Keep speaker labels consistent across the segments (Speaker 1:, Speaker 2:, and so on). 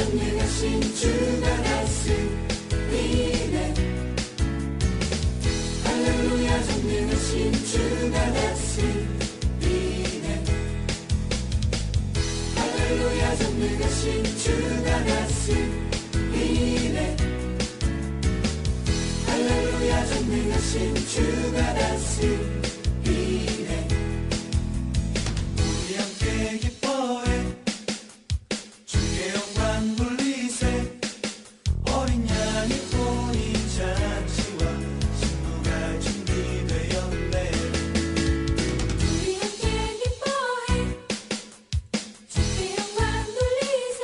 Speaker 1: 전능하신 주가 다스리네. 할렐루야 전능하신 주가 다스리네. 할렐루야 전능하신 주가 다스리네. 할렐루야 전능하신 주가 다스리네. 우리 함께 기뻐해 주의 영광 돌리세. 어린 양의 혼인 잔치와 신부가 준비되었네.
Speaker 2: 우리 함께 기뻐해 주의 영광 돌리세.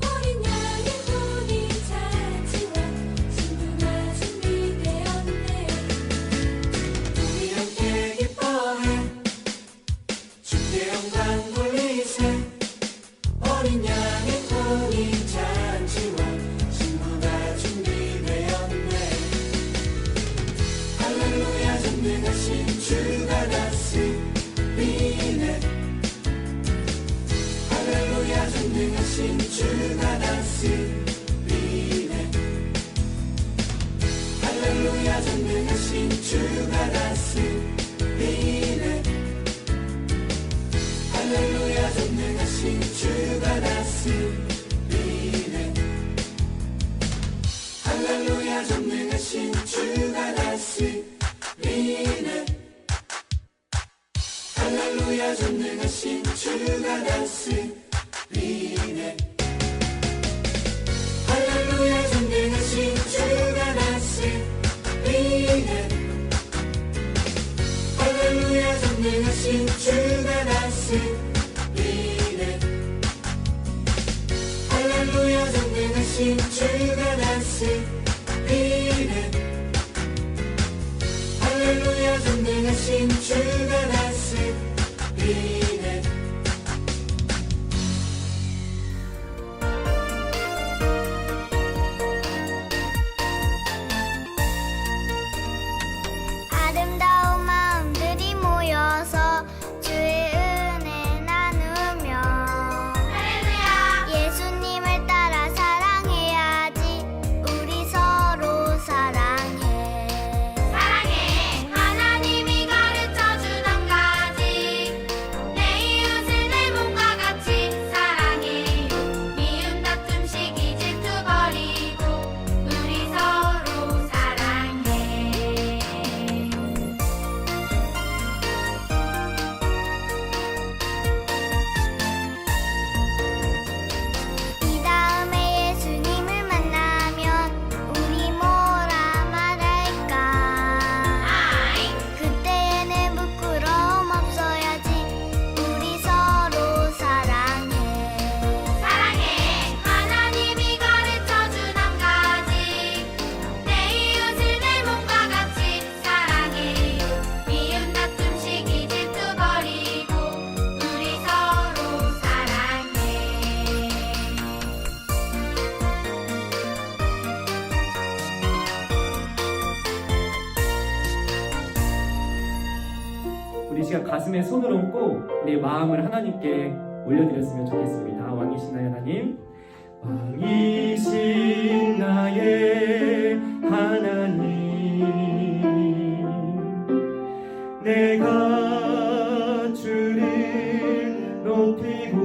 Speaker 2: 어린 양의 혼인 잔치와 신부가 준비되었네.
Speaker 1: 우리 함께 기뻐해 주의 영광 돌리세. 어린 양의 혼인 잔치와 신부가 준비되었네. 할렐루야 전능하신 주가 다스리네. 할렐루야 전능하신 주가 다스리네. 할렐루야 전능하신 주가 다스리네. 할렐루야 전능하신 주가 다스리네. 할렐루야 전능하신 주가 다스리네. 할렐루야 전능하신 주가 다스리네. 할렐루야 전능하신 주가 다스리네. 할렐루야 전능하신 주가 다스리네. 할렐루야 전능하신 주가 다스리네. 할렐루야 전능하신 주가 다스리네.
Speaker 2: 아름다운 마음들이 모여서 주의 은혜 나누며 예수님을 따라 사랑해야지. 우리 서로 사랑해. 하나님이 가르쳐준 한 가지. 내 이웃을 내 몸과 같이 사랑해요. 미움 다툼 시기 질투 버리고 우리 서로 사랑해. 이 다음에 예수님을 만나면 우리 뭐라 말할까? 그때에는 부끄러움 없어야지. 우리 서로 사랑해. 하나님이 가르쳐준 한 가지. 내 이웃을 내 몸과 같이 사랑해요. 미움 다툼 시기 질투 버리고 우리 서로 사랑해.
Speaker 3: 우리 시간 가슴에 손을 얹고 내 마음을 하나님께 올려드렸으면 좋겠습니다. 왕이신 나의 하나님, 왕이신 나의 하나님, 내가 주를 높이고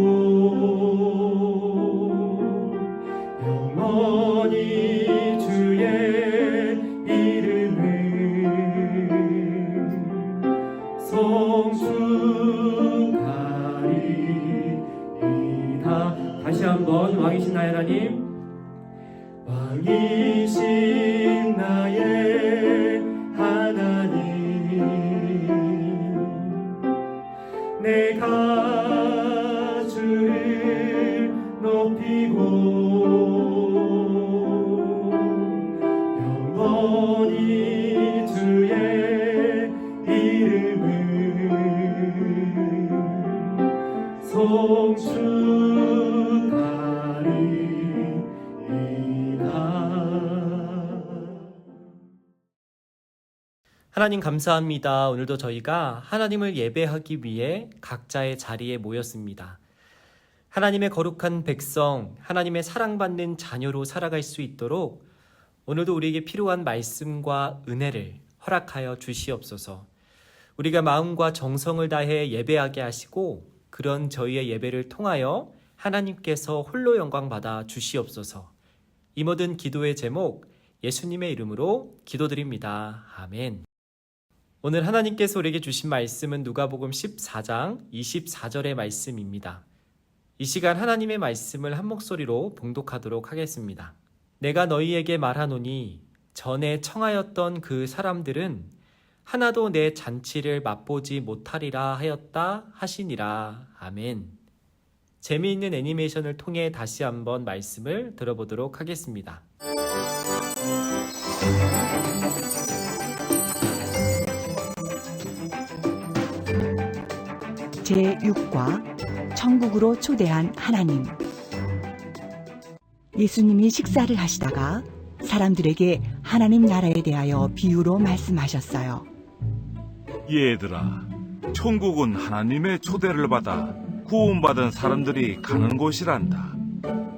Speaker 3: 영원히 주의 이름을 성축하리이다. 다시 한번 왕이신 나의 하나님, 왕이신 나의 하나님, 내가 주를 높이고 영원히 주의 이름을 성축하리이다. 하나님 감사합니다. 오늘도 저희가 하나님을 예배하기 위해 각자의 자리에 모였습니다.
Speaker 4: 하나님의 거룩한 백성, 하나님의 사랑받는 자녀로 살아갈 수 있도록 오늘도 우리에게 필요한 말씀과 은혜를 허락하여 주시옵소서. 우리가 마음과 정성을 다해 예배하게 하시고 그런 저희의 예배를 통하여 하나님께서 홀로 영광 받아 주시옵소서. 이 모든 기도의 제목 예수님의 이름으로 기도드립니다. 아멘. 오늘 하나님께서 우리에게 주신 말씀은 누가복음 14장 24절의 말씀입니다. 이 시간 하나님의 말씀을 한 목소리로 봉독하도록 하겠습니다. 내가 너희에게 말하노니 전에 청하였던 그 사람들은 하나도 내 잔치를 맛보지 못하리라 하였다 하시니라. 아멘. 재미있는 애니메이션을 통해 다시 한번 말씀을 들어보도록 하겠습니다.
Speaker 5: 제6과 천국으로 초대한 하나님. 예수님이 식사를 하시다가 사람들에게 하나님 나라에 대하여 비유로 말씀하셨어요.
Speaker 6: 얘들아, 천국은 하나님의 초대를 받아 구원받은 사람들이 가는 곳이란다.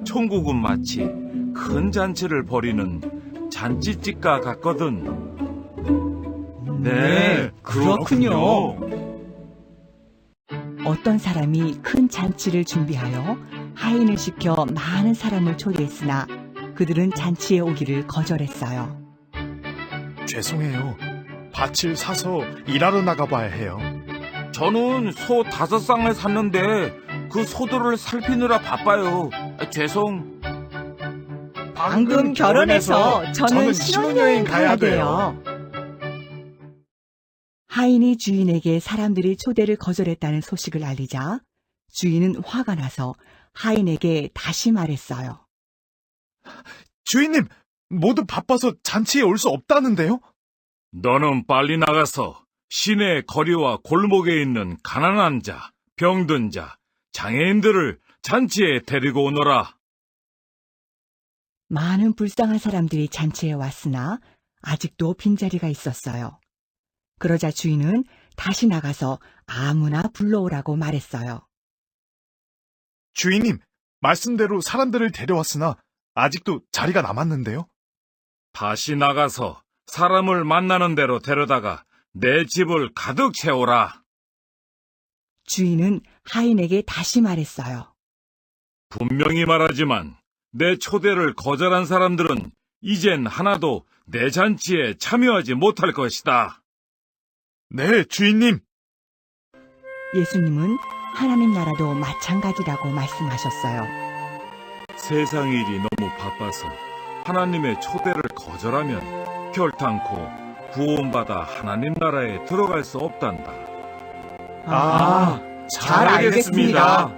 Speaker 6: 천국은 마치 큰 잔치를 벌이는 잔치집과 같거든.
Speaker 5: 네, 그렇군요. 어떤 사람이 큰 잔치를 준비하여 하인을 시켜 많은 사람을 초대했으나 그들은 잔치에 오기를 거절했어요.
Speaker 7: 죄송해요. 밭을 사서 일하러 나가봐야 해요.
Speaker 6: 저는 소 5쌍을 샀는데 그 소들을 살피느라 바빠요. 죄송.
Speaker 5: 방금 결혼해서 저는 신혼여행 가야 돼요. 하인이 주인에게 사람들이 초대를 거절했다는 소식을 알리자 주인은 화가 나서 하인에게 다시 말했어요.
Speaker 7: 주인님, 모두 바빠서 잔치에 올 수 없다는데요?
Speaker 6: 너는 빨리 나가서 시내 거리와 골목에 있는 가난한 자, 병든 자, 장애인들을 잔치에 데리고 오너라.
Speaker 5: 많은 불쌍한 사람들이 잔치에 왔으나 아직도 빈자리가 있었어요. 그러자 주인은 다시 나가서 아무나 불러오라고 말했어요.
Speaker 7: 주인님, 말씀대로 사람들을 데려왔으나 아직도 자리가 남았는데요?
Speaker 6: 다시 나가서 사람을 만나는 대로 데려다가 내 집을 가득 채워라.
Speaker 5: 주인은 하인에게 다시 말했어요.
Speaker 6: 분명히 말하지만 내 초대를 거절한 사람들은 이젠 하나도 내 잔치에 참여하지 못할 것이다.
Speaker 7: 네, 주인님.
Speaker 5: 예수님은 하나님 나라도 마찬가지라고 말씀하셨어요.
Speaker 6: 세상 일이 너무 바빠서 하나님의 초대를 거절하면 결탄코 구원받아 하나님 나라에 들어갈 수 없단다.
Speaker 7: 잘 알겠습니다.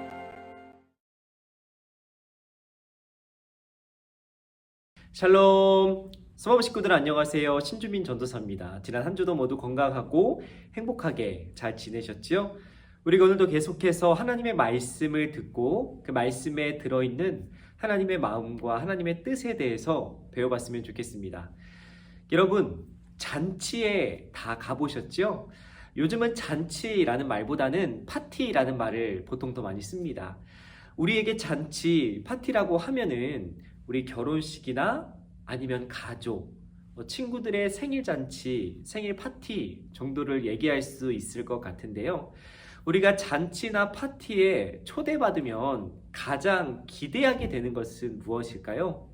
Speaker 3: 샬롬. 서버 식구들 안녕하세요. 신주민 전도사입니다. 지난 한 주도 모두 건강하고 행복하게 잘 지내셨지요? 우리가 오늘도 계속해서 하나님의 말씀을 듣고 그 말씀에 들어있는 하나님의 마음과 하나님의 뜻에 대해서 배워봤으면 좋겠습니다. 여러분, 잔치에 다 가보셨죠? 요즘은 잔치라는 말보다는 파티라는 말을 보통 더 많이 씁니다. 우리에게 잔치, 파티라고 하면은 우리 결혼식이나 아니면 가족, 친구들의 생일 잔치, 생일 파티 정도를 얘기할 수 있을 것 같은데요. 우리가 잔치나 파티에 초대받으면 가장 기대하게 되는 것은 무엇일까요?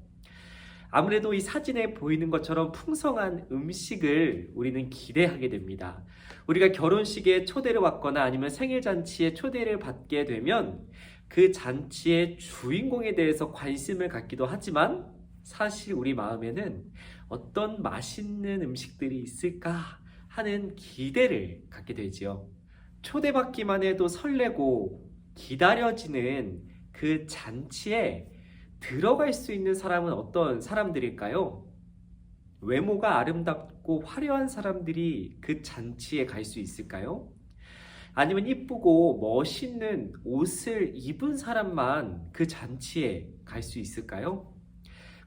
Speaker 3: 아무래도 이 사진에 보이는 것처럼 풍성한 음식을 우리는 기대하게 됩니다. 우리가 결혼식에 초대를 받거나 아니면 생일 잔치에 초대를 받게 되면 그 잔치의 주인공에 대해서 관심을 갖기도 하지만 사실 우리 마음에는 어떤 맛있는 음식들이 있을까 하는 기대를 갖게 되지요. 초대받기만 해도 설레고 기다려지는 그 잔치에 들어갈 수 있는 사람은 어떤 사람들일까요? 외모가 아름답고 화려한 사람들이 그 잔치에 갈 수 있을까요? 아니면 이쁘고 멋있는 옷을 입은 사람만 그 잔치에 갈 수 있을까요?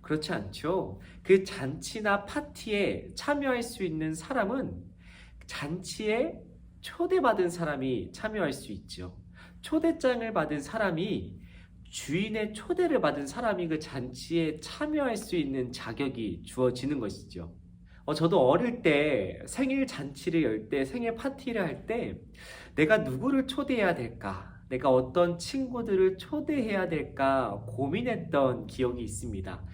Speaker 3: 그렇지 않죠. 그 잔치나 파티에 참여할 수 있는 사람은 잔치에 초대받은 사람이 참여할 수 있죠. 초대장을 받은 사람이 주인의 초대를 받은 사람이 그 잔치에 참여할 수 있는 자격이 주어지는 것이죠. 저도 어릴 때 생일 잔치를 열 때, 생일 파티를 할 때 내가 누구를 초대해야 될까? 내가 어떤 친구들을 초대해야 될까 고민했던 기억이 있습니다.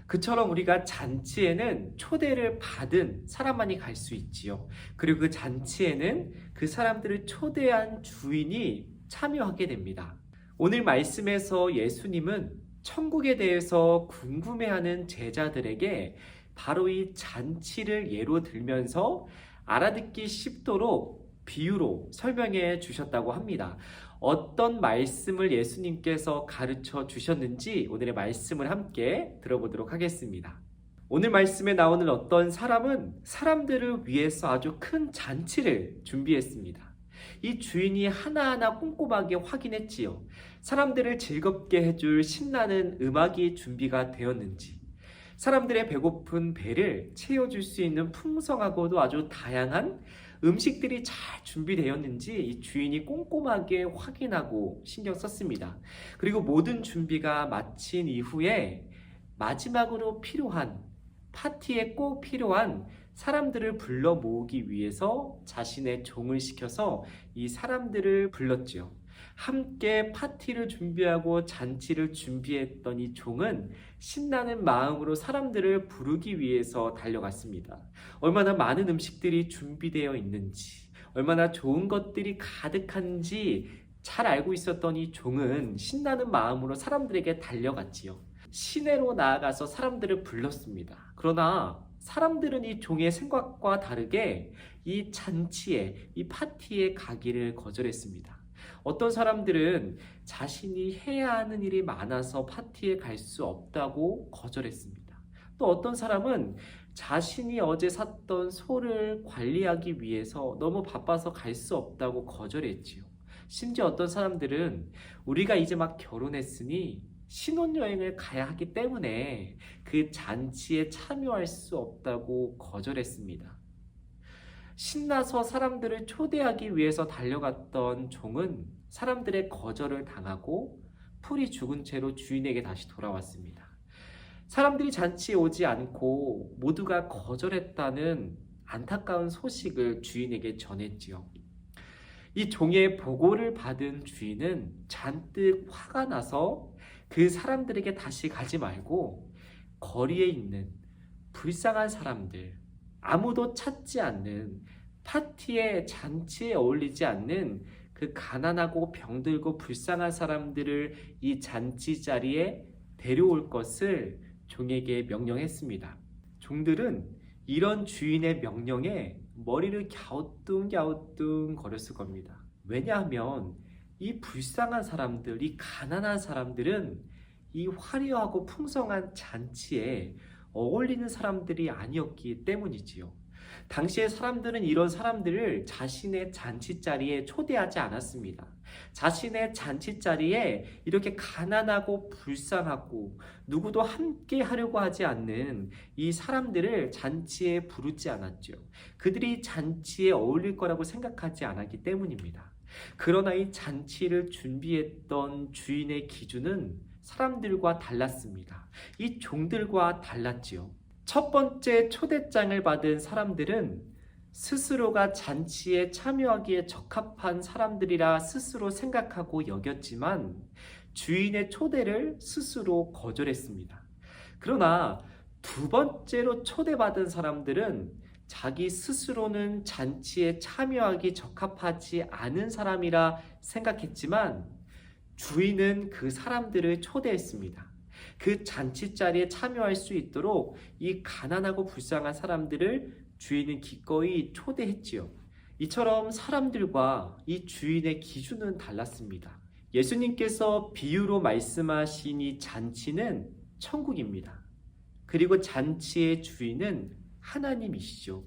Speaker 3: 그처럼 우리가 잔치에는 초대를 받은 사람만이 갈 수 있지요. 그리고 그 잔치에는 그 사람들을 초대한 주인이 참여하게 됩니다. 오늘 말씀에서 예수님은 천국에 대해서 궁금해하는 제자들에게 바로 이 잔치를 예로 들면서 알아듣기 쉽도록 비유로 설명해 주셨다고 합니다. 어떤 말씀을 예수님께서 가르쳐 주셨는지 오늘의 말씀을 함께 들어보도록 하겠습니다. 오늘 말씀에 나오는 어떤 사람은 사람들을 위해서 아주 큰 잔치를 준비했습니다. 이 주인이 하나하나 꼼꼼하게 확인했지요. 사람들을 즐겁게 해줄 신나는 음악이 준비가 되었는지, 사람들의 배고픈 배를 채워줄 수 있는 풍성하고도 아주 다양한 음식들이 잘 준비되었는지 이 주인이 꼼꼼하게 확인하고 신경 썼습니다. 그리고 모든 준비가 마친 이후에 마지막으로 필요한, 파티에 꼭 필요한 사람들을 불러 모으기 위해서 자신의 종을 시켜서 이 사람들을 불렀지요. 함께 파티를 준비하고 잔치를 준비했던 이 종은 신나는 마음으로 사람들을 부르기 위해서 달려갔습니다. 얼마나 많은 음식들이 준비되어 있는지, 얼마나 좋은 것들이 가득한지 잘 알고 있었던 이 종은 신나는 마음으로 사람들에게 달려갔지요. 시내로 나아가서 사람들을 불렀습니다. 그러나 사람들은 이 종의 생각과 다르게 이 잔치에, 이 파티에 가기를 거절했습니다. 어떤 사람들은 자신이 해야 하는 일이 많아서 파티에 갈 수 없다고 거절했습니다. 또 어떤 사람은 자신이 어제 샀던 소를 관리하기 위해서 너무 바빠서 갈 수 없다고 거절했지요. 심지어 어떤 사람들은 우리가 이제 막 결혼했으니 신혼여행을 가야 하기 때문에 그 잔치에 참여할 수 없다고 거절했습니다. 신나서 사람들을 초대하기 위해서 달려갔던 종은 사람들의 거절을 당하고 풀이 죽은 채로 주인에게 다시 돌아왔습니다. 사람들이 잔치에 오지 않고 모두가 거절했다는 안타까운 소식을 주인에게 전했지요. 이 종의 보고를 받은 주인은 잔뜩 화가 나서 그 사람들에게 다시 가지 말고 거리에 있는 불쌍한 사람들, 아무도 찾지 않는, 파티에, 잔치에 어울리지 않는 그 가난하고 병들고 불쌍한 사람들을 이 잔치 자리에 데려올 것을 종에게 명령했습니다. 종들은 이런 주인의 명령에 머리를 갸우뚱갸우뚱 거렸을 겁니다. 왜냐하면 이 불쌍한 사람들, 이 가난한 사람들은 이 화려하고 풍성한 잔치에 어울리는 사람들이 아니었기 때문이지요. 당시의 사람들은 이런 사람들을 자신의 잔치자리에 초대하지 않았습니다. 자신의 잔치자리에 이렇게 가난하고 불쌍하고 누구도 함께 하려고 하지 않는 이 사람들을 잔치에 부르지 않았죠. 그들이 잔치에 어울릴 거라고 생각하지 않았기 때문입니다. 그러나 이 잔치를 준비했던 주인의 기준은 사람들과 달랐습니다. 이 종들과 달랐지요. 첫 번째 초대장을 받은 사람들은 스스로가 잔치에 참여하기에 적합한 사람들이라 스스로 생각하고 여겼지만 주인의 초대를 스스로 거절했습니다. 그러나 두 번째로 초대받은 사람들은 자기 스스로는 잔치에 참여하기 적합하지 않은 사람이라 생각했지만 주인은 그 사람들을 초대했습니다. 그 잔치 자리에 참여할 수 있도록 이 가난하고 불쌍한 사람들을 주인은 기꺼이 초대했지요. 이처럼 사람들과 이 주인의 기준은 달랐습니다. 예수님께서 비유로 말씀하신 이 잔치는 천국입니다. 그리고 잔치의 주인은 하나님이시죠.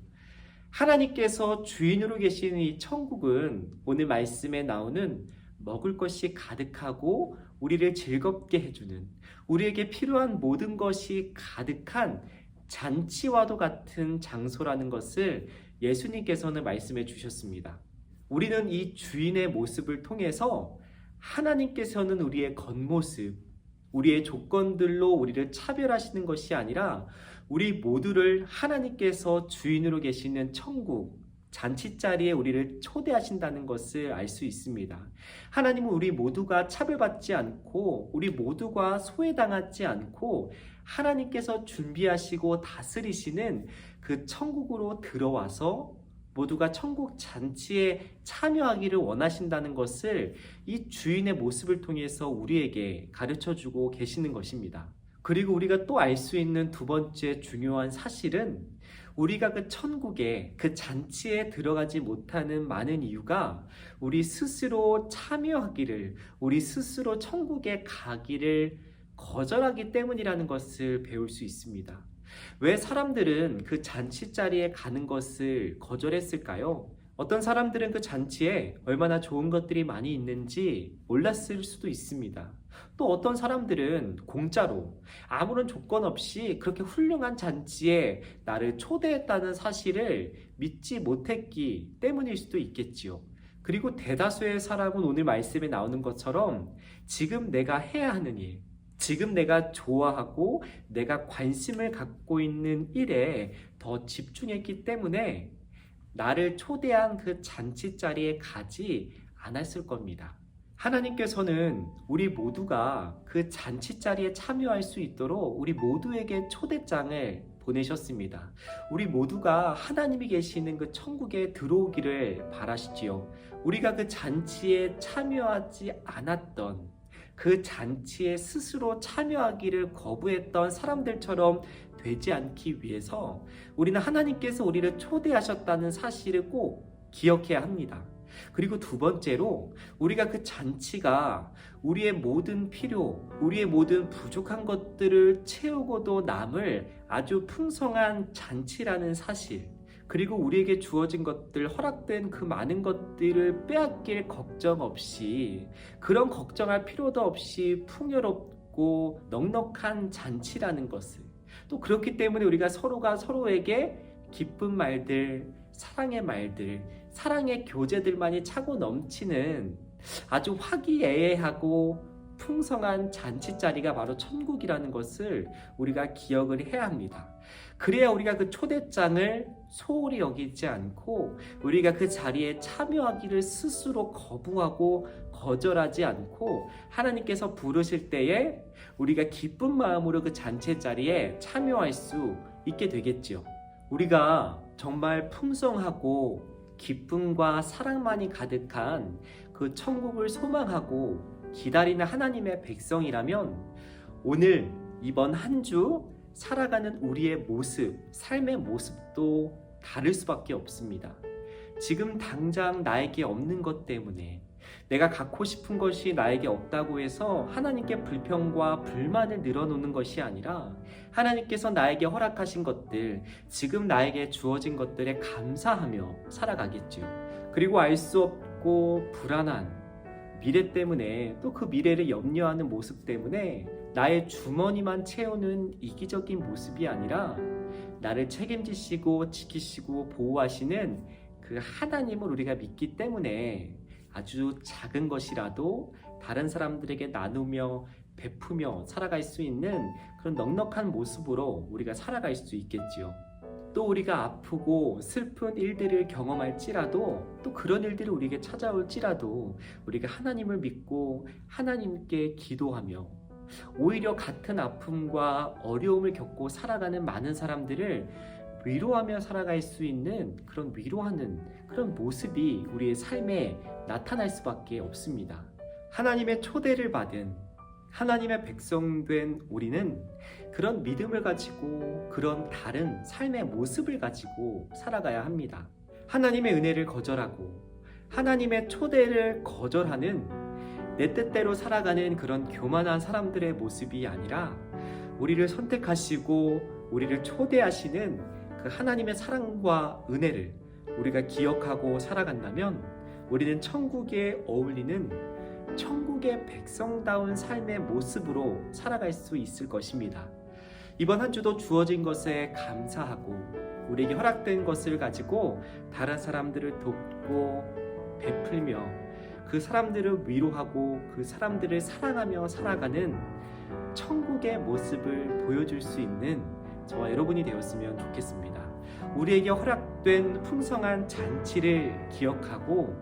Speaker 3: 하나님께서 주인으로 계시는 이 천국은 오늘 말씀에 나오는 먹을 것이 가득하고 우리를 즐겁게 해주는, 우리에게 필요한 모든 것이 가득한 잔치와도 같은 장소라는 것을 예수님께서는 말씀해 주셨습니다. 우리는 이 주인의 모습을 통해서 하나님께서는 우리의 겉모습, 우리의 조건들로 우리를 차별하시는 것이 아니라 우리 모두를 하나님께서 주인으로 계시는 천국, 잔치자리에 우리를 초대하신다는 것을 알 수 있습니다. 하나님은 우리 모두가 차별받지 않고 우리 모두가 소외당하지 않고 하나님께서 준비하시고 다스리시는 그 천국으로 들어와서 모두가 천국 잔치에 참여하기를 원하신다는 것을 이 주인의 모습을 통해서 우리에게 가르쳐주고 계시는 것입니다. 그리고 우리가 또 알 수 있는 두 번째 중요한 사실은 우리가 그 천국에, 그 잔치에 들어가지 못하는 많은 이유가 우리 스스로 참여하기를, 우리 스스로 천국에 가기를 거절하기 때문이라는 것을 배울 수 있습니다. 왜 사람들은 그 잔치 자리에 가는 것을 거절했을까요? 어떤 사람들은 그 잔치에 얼마나 좋은 것들이 많이 있는지 몰랐을 수도 있습니다. 또 어떤 사람들은 공짜로 아무런 조건 없이 그렇게 훌륭한 잔치에 나를 초대했다는 사실을 믿지 못했기 때문일 수도 있겠지요. 그리고 대다수의 사람은 오늘 말씀에 나오는 것처럼 지금 내가 해야 하는 일, 지금 내가 좋아하고 내가 관심을 갖고 있는 일에 더 집중했기 때문에 나를 초대한 그 잔치 자리에 가지 않았을 겁니다. 하나님께서는 우리 모두가 그 잔치 자리에 참여할 수 있도록 우리 모두에게 초대장을 보내셨습니다. 우리 모두가 하나님이 계시는 그 천국에 들어오기를 바라시지요. 우리가 그 잔치에 참여하지 않았던, 그 잔치에 스스로 참여하기를 거부했던 사람들처럼 되지 않기 위해서 우리는 하나님께서 우리를 초대하셨다는 사실을 꼭 기억해야 합니다. 그리고 두 번째로 우리가 그 잔치가 우리의 모든 필요, 우리의 모든 부족한 것들을 채우고도 남을 아주 풍성한 잔치라는 사실, 그리고 우리에게 주어진 것들, 허락된 그 많은 것들을 빼앗길 걱정 없이, 그런 걱정할 필요도 없이 풍요롭고 넉넉한 잔치라는 것을, 또 그렇기 때문에 우리가 서로가 서로에게 기쁜 말들, 사랑의 말들, 사랑의 교제들만이 차고 넘치는 아주 화기애애하고 풍성한 잔치자리가 바로 천국이라는 것을 우리가 기억을 해야 합니다. 그래야 우리가 그 초대장을 소홀히 여기지 않고 우리가 그 자리에 참여하기를 스스로 거부하고 거절하지 않고 하나님께서 부르실 때에 우리가 기쁜 마음으로 그 잔치 자리에 참여할 수 있게 되겠지요. 우리가 정말 풍성하고 기쁨과 사랑만이 가득한 그 천국을 소망하고 기다리는 하나님의 백성이라면 오늘 이번 한 주 살아가는 우리의 모습, 삶의 모습도 다를 수밖에 없습니다. 지금 당장 나에게 없는 것 때문에, 내가 갖고 싶은 것이 나에게 없다고 해서 하나님께 불평과 불만을 늘어놓는 것이 아니라 하나님께서 나에게 허락하신 것들, 지금 나에게 주어진 것들에 감사하며 살아가겠지요. 그리고 알 수 없고 불안한 미래 때문에, 또 그 미래를 염려하는 모습 때문에 나의 주머니만 채우는 이기적인 모습이 아니라 나를 책임지시고 지키시고 보호하시는 그 하나님을 우리가 믿기 때문에 아주 작은 것이라도 다른 사람들에게 나누며 베푸며 살아갈 수 있는 그런 넉넉한 모습으로 우리가 살아갈 수 있겠지요. 또 우리가 아프고 슬픈 일들을 경험할지라도, 또 그런 일들이 우리에게 찾아올지라도 우리가 하나님을 믿고 하나님께 기도하며 오히려 같은 아픔과 어려움을 겪고 살아가는 많은 사람들을 위로하며 살아갈 수 있는 그런 위로하는 그런 모습이 우리의 삶에 나타날 수밖에 없습니다. 하나님의 초대를 받은 하나님의 백성된 우리는 그런 믿음을 가지고 그런 다른 삶의 모습을 가지고 살아가야 합니다. 하나님의 은혜를 거절하고 하나님의 초대를 거절하는 내 뜻대로 살아가는 그런 교만한 사람들의 모습이 아니라 우리를 선택하시고 우리를 초대하시는 그 하나님의 사랑과 은혜를 우리가 기억하고 살아간다면 우리는 천국에 어울리는 천국의 백성다운 삶의 모습으로 살아갈 수 있을 것입니다. 이번 한 주도 주어진 것에 감사하고 우리에게 허락된 것을 가지고 다른 사람들을 돕고 베풀며 그 사람들을 위로하고 그 사람들을 사랑하며 살아가는 천국의 모습을 보여줄 수 있는 저와 여러분이 되었으면 좋겠습니다. 우리에게 허락된 풍성한 잔치를 기억하고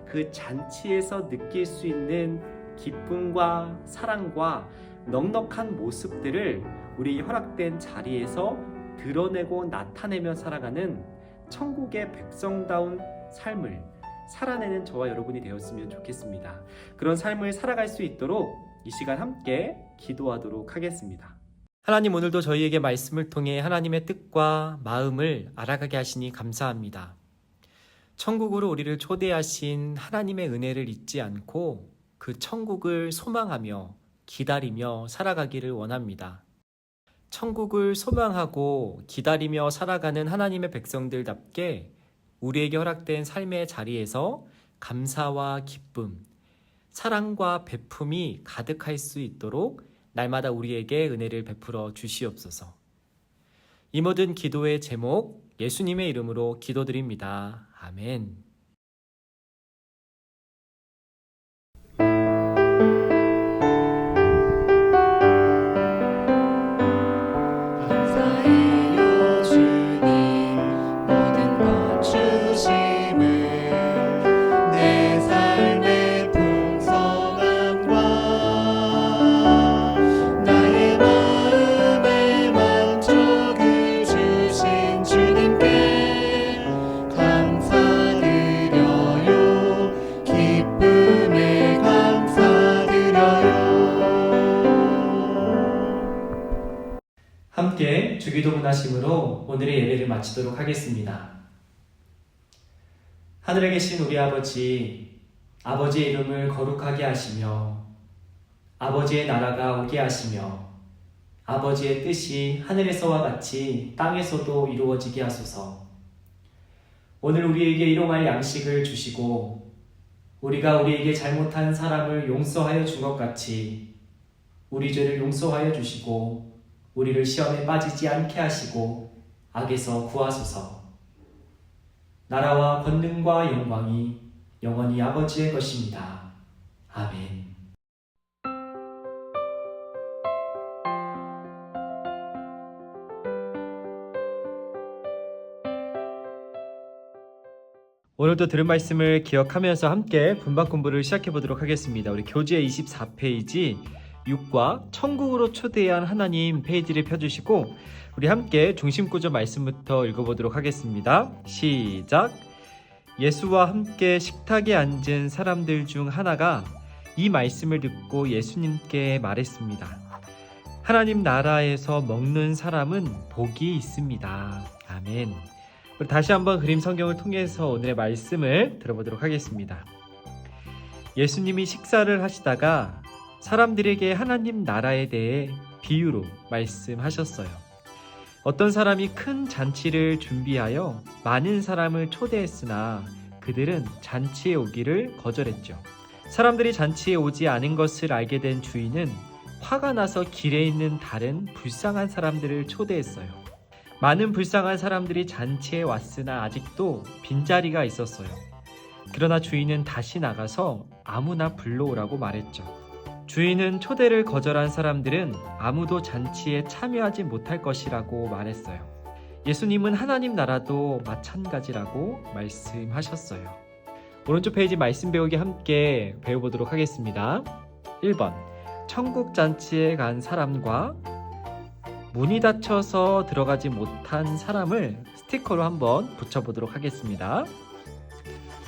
Speaker 3: 그 잔치에서 느낄 수 있는 기쁨과 사랑과 넉넉한 모습들을 우리 허락된 자리에서 드러내고 나타내며 살아가는 천국의 백성다운 삶을 살아내는 저와 여러분이 되었으면 좋겠습니다. 그런 삶을 살아갈 수 있도록 이 시간 함께 기도하도록 하겠습니다.
Speaker 4: 하나님, 오늘도 저희에게 말씀을 통해 하나님의 뜻과 마음을 알아가게 하시니 감사합니다. 천국으로 우리를 초대하신 하나님의 은혜를 잊지 않고 그 천국을 소망하며 기다리며 살아가기를 원합니다. 천국을 소망하고 기다리며 살아가는 하나님의 백성들답게 우리에게 허락된 삶의 자리에서 감사와 기쁨, 사랑과 베품이 가득할 수 있도록 날마다 우리에게 은혜를 베풀어 주시옵소서. 이 모든 기도의 제목 예수님의 이름으로 기도드립니다. 아멘.
Speaker 1: 감사해요 주님 모든 것 주심을 내 삶의 풍성함과 나의 마음의 만족을 주신 주님께 감사드려요 기쁨에 감사드려요.
Speaker 4: 함께 주기도문 하심으로 오늘의 예배를 마치도록 하겠습니다. 하늘에 계신 우리 아버지, 아버지의 이름을 거룩하게 하시며 아버지의 나라가 오게 하시며 아버지의 뜻이 하늘에서와 같이 땅에서도 이루어지게 하소서. 오늘 우리에게 일용할 양식을 주시고 우리가 우리에게 잘못한 사람을 용서하여 준 것 같이 우리 죄를 용서하여 주시고 우리를 시험에 빠지지 않게 하시고 악에서 구하소서. 나라와 권능과 영광이 영원히 아버지의 것입니다. 아멘. 오늘도 들은 말씀을 기억하면서 함께 분반 공부를 시작해 보도록 하겠습니다. 우리 교재 24페이지 6과 천국으로 초대한 하나님 페이지를 펴주시고 우리 함께 중심구조 말씀부터 읽어보도록 하겠습니다. 시작! 예수와 함께 식탁에 앉은 사람들 중 하나가 이 말씀을 듣고 예수님께 말했습니다. 하나님 나라에서 먹는 사람은 복이 있습니다. 아멘. 우리 다시 한번 그림 성경을 통해서 오늘의 말씀을 들어보도록 하겠습니다. 예수님이 식사를 하시다가 사람들에게 하나님 나라에 대해 비유로 말씀하셨어요. 어떤 사람이 큰 잔치를 준비하여 많은 사람을 초대했으나 그들은 잔치에 오기를 거절했죠. 사람들이 잔치에 오지 않은 것을 알게 된 주인은 화가 나서 길에 있는 다른 불쌍한 사람들을 초대했어요. 많은 불쌍한 사람들이 잔치에 왔으나 아직도 빈자리가 있었어요. 그러나 주인은 다시 나가서 아무나 불러오라고 말했죠. 주인은 초대를 거절한 사람들은 아무도 잔치에 참여하지 못할 것이라고 말했어요. 예수님은 하나님 나라도 마찬가지라고 말씀하셨어요. 오른쪽 페이지 말씀 배우기 함께 배워보도록 하겠습니다. 1번 천국 잔치에 간 사람과 문이 닫혀서 들어가지 못한 사람을 스티커로 한번 붙여보도록 하겠습니다.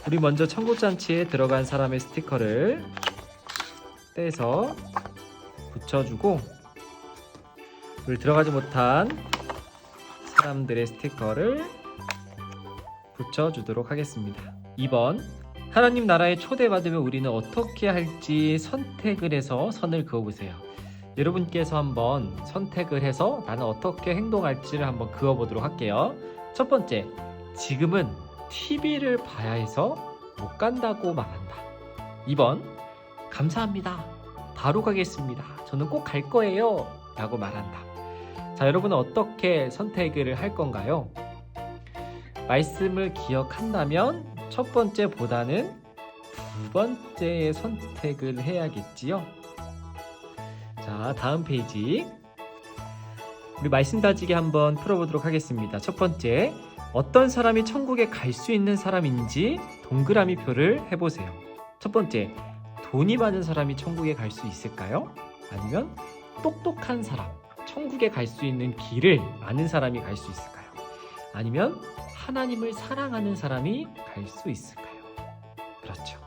Speaker 4: 우리 먼저 천국 잔치에 들어간 사람의 스티커를 떼서 붙여주고 우리 들어가지 못한 사람들의 스티커를 붙여주도록 하겠습니다. 2번 하나님 나라에 초대받으면 우리는 어떻게 할지 선택을 해서 선을 그어보세요. 여러분께서 한번 선택을 해서 나는 어떻게 행동할지를 한번 그어보도록 할게요. 첫 번째, 지금은 TV를 봐야 해서 못 간다고 말한다. 2번, 감사합니다. 바로 가겠습니다. 저는 꼭 갈 거예요. 라고 말한다. 자, 여러분은 어떻게 선택을 할 건가요? 말씀을 기억한다면 첫 번째보다는 두 번째의 선택을 해야겠지요. 자, 다음 페이지. 우리 말씀 다지기 한번 풀어보도록 하겠습니다. 첫 번째, 어떤 사람이 천국에 갈 수 있는 사람인지 동그라미 표를 해보세요. 첫 번째, 돈이 많은 사람이 천국에 갈 수 있을까요? 아니면 똑똑한 사람, 천국에 갈 수 있는 길을 아는 사람이 갈 수 있을까요? 아니면 하나님을 사랑하는 사람이 갈 수 있을까요? 그렇죠.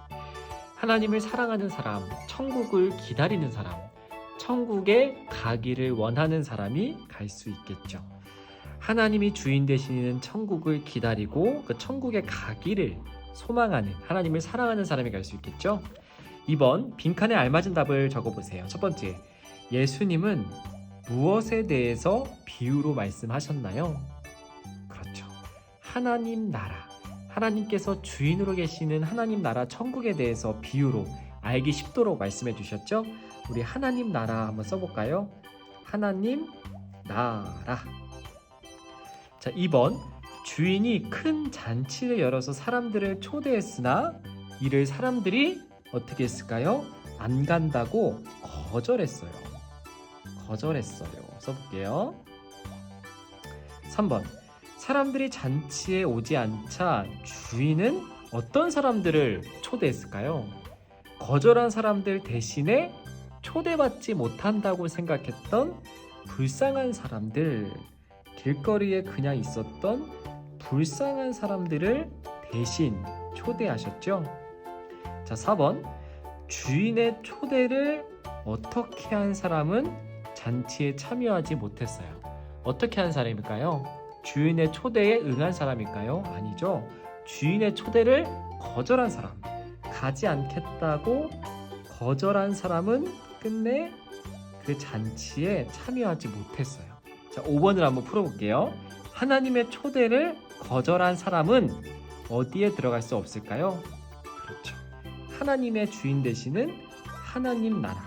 Speaker 4: 하나님을 사랑하는 사람, 천국을 기다리는 사람, 천국에 가기를 원하는 사람이 갈 수 있겠죠. 하나님이 주인 되시는 천국을 기다리고 그 천국에 가기를 소망하는, 하나님을 사랑하는 사람이 갈 수 있겠죠. 2번, 빈칸에 알맞은 답을 적어보세요. 첫 번째, 예수님은 무엇에 대해서 비유로 말씀하셨나요? 그렇죠. 하나님 나라, 하나님께서 주인으로 계시는 하나님 나라 천국에 대해서 비유로 알기 쉽도록 말씀해 주셨죠. 우리 하나님 나라 한번 써볼까요? 하나님 나라. 자, 2번, 주인이 큰 잔치를 열어서 사람들을 초대했으나 이를 사람들이 어떻게 했을까요? 안 간다고 거절했어요. 써볼게요. 3번, 사람들이 잔치에 오지 않자 주인은 어떤 사람들을 초대했을까요? 거절한 사람들 대신에 초대받지 못한다고 생각했던 불쌍한 사람들, 길거리에 그냥 있었던 불쌍한 사람들을 대신 초대하셨죠. 자, 4번, 주인의 초대를 어떻게 한 사람은 잔치에 참여하지 못했어요. 어떻게 한 사람일까요? 주인의 초대에 응한 사람일까요? 아니죠. 주인의 초대를 거절한 사람, 가지 않겠다고 거절한 사람은 끝내 그 잔치에 참여하지 못했어요. 자, 5번을 한번 풀어볼게요. 하나님의 초대를 거절한 사람은 어디에 들어갈 수 없을까요? 그렇죠. 하나님의 주인 되시는 하나님 나라,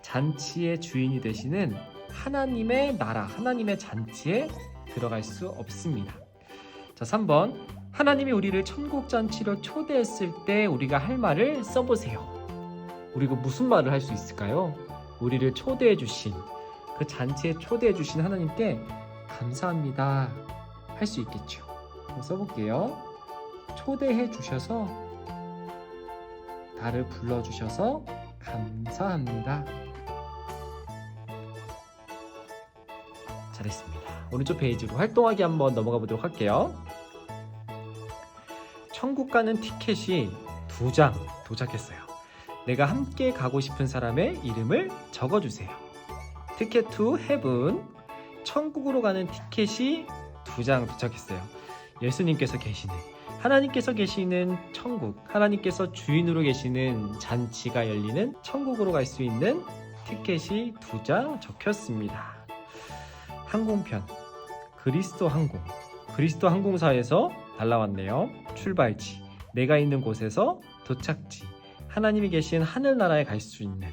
Speaker 4: 잔치의 주인이 되시는 하나님의 나라, 하나님의 잔치에 들어갈 수 없습니다. 자, 3번, 하나님이 우리를 천국 잔치로 초대했을 때 우리가 할 말을 써보세요. 우리가 무슨 말을 할 수 있을까요? 우리를 초대해 주신, 그 잔치에 초대해 주신 하나님께 감사합니다 할 수 있겠죠. 한번 써볼게요. 초대해 주셔서, 나를 불러주셔서 감사합니다. 잘했습니다. 오른쪽 페이지로 활동하기 한번 넘어가 보도록 할게요. 천국 가는 티켓이 2장 도착했어요. 내가 함께 가고 싶은 사람의 이름을 적어주세요. 티켓 투 헤븐, 천국으로 가는 티켓이 2장 도착했어요. 예수님께서 계시는, 하나님께서 계시는 천국, 하나님께서 주인으로 계시는 잔치가 열리는 천국으로 갈 수 있는 티켓이 2장 적혔습니다. 항공편, 그리스도 항공사에서 날라왔네요. 출발지, 내가 있는 곳에서 도착지, 하나님이 계신 하늘나라에 갈 수 있는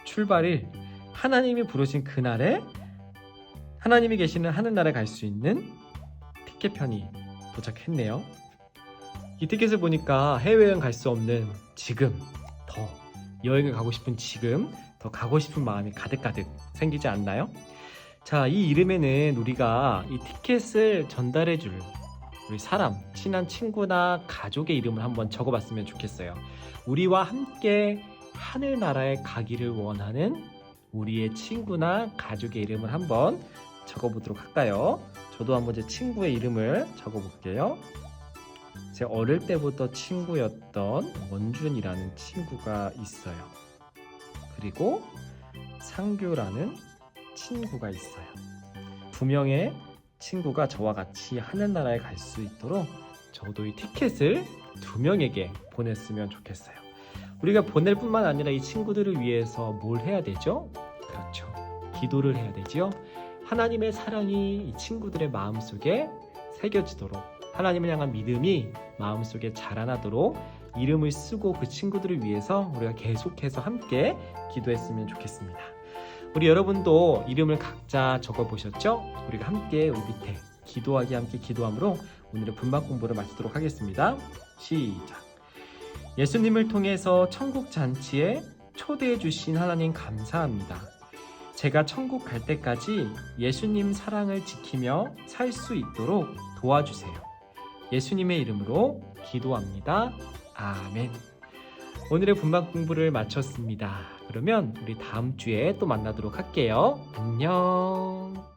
Speaker 4: 출발일, 하나님이 부르신 그날에 하나님이 계시는 하늘나라에 갈 수 있는 티켓편이 도착했네요. 이 티켓을 보니까 해외여행 갈 수 없는 지금, 더 여행을 가고 싶은 지금, 더 가고 싶은 마음이 가득가득 생기지 않나요? 자, 이 이름에는 우리가 이 티켓을 전달해줄 우리 사람, 친한 친구나 가족의 이름을 한번 적어봤으면 좋겠어요. 우리와 함께 하늘나라에 가기를 원하는 우리의 친구나 가족의 이름을 한번 적어보도록 할까요? 저도 한번 제 친구의 이름을 적어볼게요. 제 어릴 때부터 친구였던 원준이라는 친구가 있어요. 그리고 상규라는 친구가 있어요. 2명의 친구가 저와 같이 하늘나라에 갈 수 있도록 저도 이 티켓을 2명에게 보냈으면 좋겠어요. 우리가 보낼 뿐만 아니라 이 친구들을 위해서 뭘 해야 되죠? 그렇죠. 기도를 해야 되죠. 하나님의 사랑이 이 친구들의 마음속에 새겨지도록, 하나님을 향한 믿음이 마음속에 자라나도록 이름을 쓰고 그 친구들을 위해서 우리가 계속해서 함께 기도했으면 좋겠습니다. 우리 여러분도 이름을 각자 적어보셨죠? 우리가 함께 우리 밑에 기도하기 함께 기도함으로 오늘의 분막 공부를 마치도록 하겠습니다. 시작. 예수님을 통해서 천국 잔치에 초대해 주신 하나님 감사합니다. 제가 천국 갈 때까지 예수님 사랑을 지키며 살 수 있도록 도와주세요. 예수님의 이름으로 기도합니다. 아멘. 오늘의 분방 공부를 마쳤습니다. 그러면 우리 다음 주에 또 만나도록 할게요. 안녕.